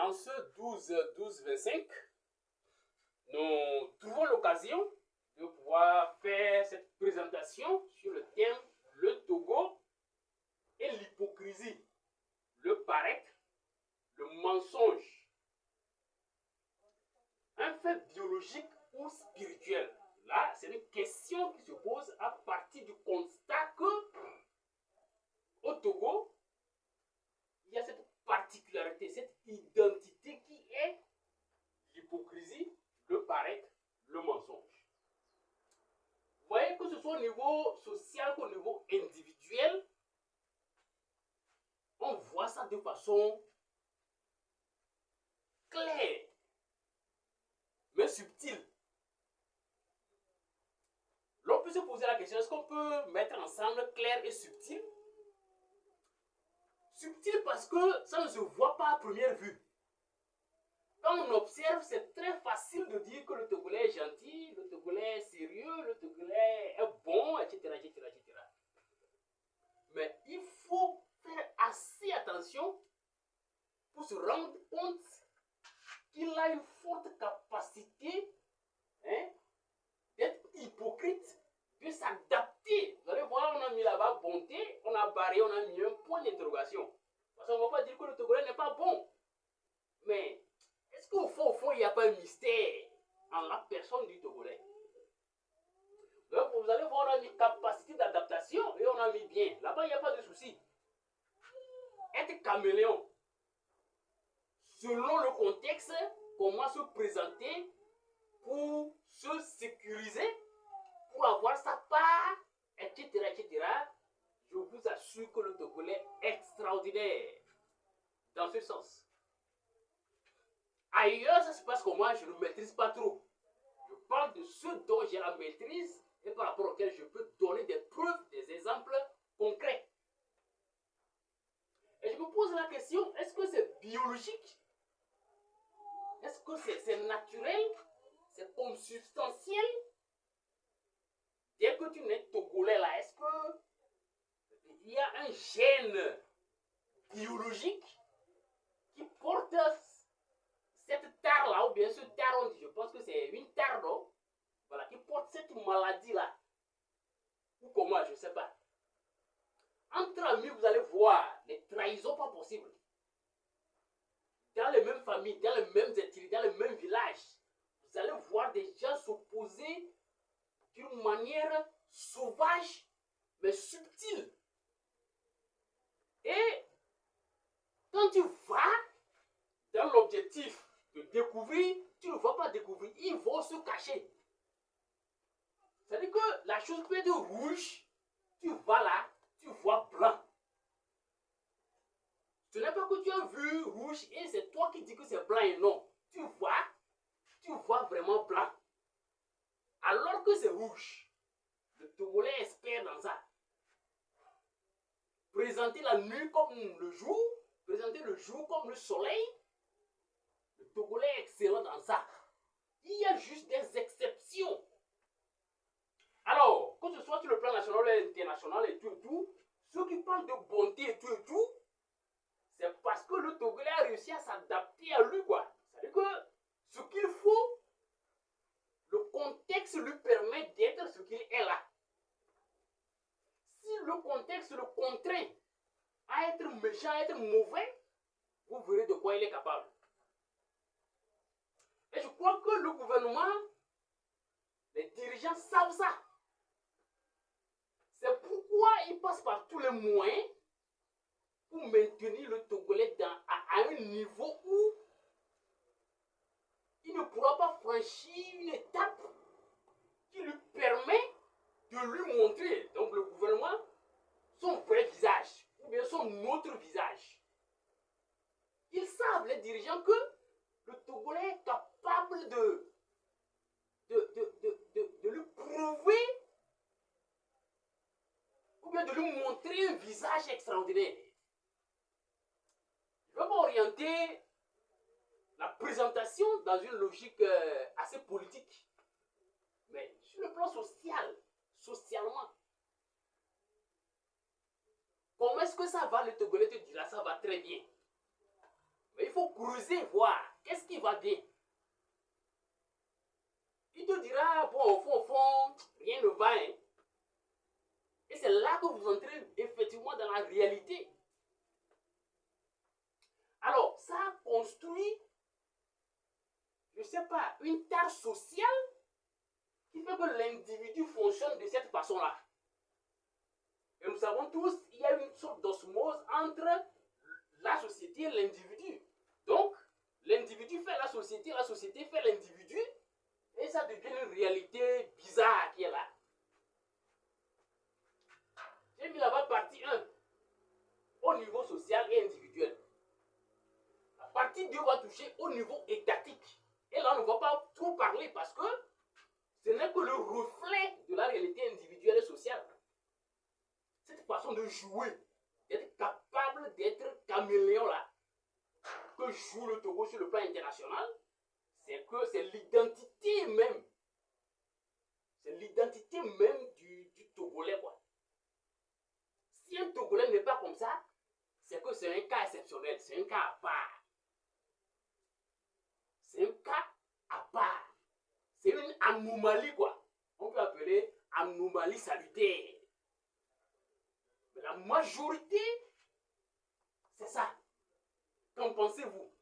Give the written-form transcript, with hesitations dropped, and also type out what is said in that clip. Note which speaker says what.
Speaker 1: en ce 12-12-25, nous trouvons l'occasion de pouvoir faire cette présentation sur le thème le Togo et l'hypocrisie, le paraître, le mensonge. Un fait biologique ou spirituel. Là, c'est une question qui se pose à partir du constat que au Togo, il y a cette particularité, cette identité qui est l'hypocrisie, le paraître, le mensonge. Vous voyez que ce soit au niveau social qu'au niveau individuel, on voit ça de façon claire, mais subtile. L'on peut se poser la question, est-ce qu'on peut mettre ensemble clair et subtil? Subtil parce que ça ne se voit pas à première vue. Quand on observe, c'est très facile de dire que le Togolais est gentil, le Togolais est sérieux, le Togolais est bon, etc., etc., etc. Mais il faut faire assez attention pour se rendre compte qu'il a une forte capacité d'être hypocrite, de s'adapter. Vous allez voir, on a mis là-bas bonté, on a barré, on a mis un point d'interrogation. Parce qu'on ne va pas dire que le Togolais n'est pas bon. Mais est-ce qu'au fond, il n'y a pas un mystère en la personne du Togolais? Donc, vous allez voir, on a mis capacité d'adaptation et on a mis bien. Là-bas, il n'y a pas de souci. Être caméléon, selon le contexte, comment se présenter pour se sécuriser, pour avoir sa part, etc., etc. Je vous assure que le Togolais est extraordinaire dans ce sens. Ailleurs, ça se passe comment? Je ne maîtrise pas trop. Je parle de ce dont j'ai la maîtrise et par rapport auquel je peux donner des preuves, des exemples concrets. Et je me pose la question, est-ce que c'est biologique? Est-ce que c'est naturel? C'est consubstantiel? Dès que tu n'es Togolais là, est-ce que il y a un gène biologique qui porte cette tare-là, ou bien ce tare, je pense que c'est une tare, non? Voilà, qui porte cette maladie-là. Ou comment, je ne sais pas. Entre amis, vous allez voir les trahisons pas possibles. Dans les mêmes familles, dans les mêmes ethnies, dans les mêmes villages, vous allez voir des gens s'opposer d'une manière sauvage, mais subtile. Et quand tu vas dans l'objectif de découvrir, tu ne vas pas découvrir, ils vont se cacher. C'est-à-dire que la chose peut être rouge, tu vas là, tu vois blanc. Ce n'est pas que tu as vu rouge et c'est toi qui dis que c'est blanc et non. Tu vois vraiment blanc. Alors que c'est rouge. Le Togolais est expert dans ça. Présenter la nuit comme le jour, présenter le jour comme le soleil. Le Togolais est excellent dans ça. Il y a juste des exceptions. Alors, que ce soit sur le plan national et international et tout, ceux qui parlent de bonté et tout, c'est parce que le Togolais a réussi à s'adapter à lui, quoi. C'est-à-dire que ce qu'il faut, le contexte lui permet d'être ce qu'il est là. Si le contexte le contraint à être méchant, à être mauvais, vous verrez de quoi il est capable. Et je crois que le gouvernement, les dirigeants savent ça. C'est pourquoi ils passent par tous les moyens pour maintenir le Togolais à un niveau où il ne pourra pas franchir une étape qui lui permet de lui montrer, donc le gouvernement, son vrai visage, ou bien son autre visage. Ils savent, les dirigeants, que le Togolais est capable de lui prouver, ou bien de lui montrer un visage extraordinaire. Je vais m'orienter la présentation dans une logique assez politique. Mais sur le plan social, socialement, comment est-ce que ça va? Le Togolais te dira ça va très bien. Mais il faut creuser, voir qu'est-ce qui va bien. Il te dira, bon, au fond, rien ne va. Hein. Et c'est là que vous entrez effectivement dans la réalité. Alors, ça construit, je ne sais pas, une tare sociale qui fait que l'individu fonctionne de cette façon-là. Et nous savons tous, il y a une sorte d'osmose entre la société et l'individu. Donc, l'individu fait la société fait l'individu, et ça devient une réalité bizarre qui est là. J'ai mis là-bas partie 1, au niveau social et individuel. La partie 2 va toucher au niveau étatique. Et là, on ne va pas trop parler parce que ce n'est que le reflet de la réalité individuelle et sociale. Cette façon de jouer, d'être capable d'être caméléon là, que joue le Togo sur le plan international, c'est que c'est l'identité même. C'est l'identité même du Togolais, quoi. Si un Togolais n'est pas comme ça, c'est que c'est un cas exceptionnel, c'est un cas à part. C'est un cas à part. C'est une anomalie, quoi. On peut appeler anomalie salutaire. Mais la majorité, c'est ça. Qu'en pensez-vous?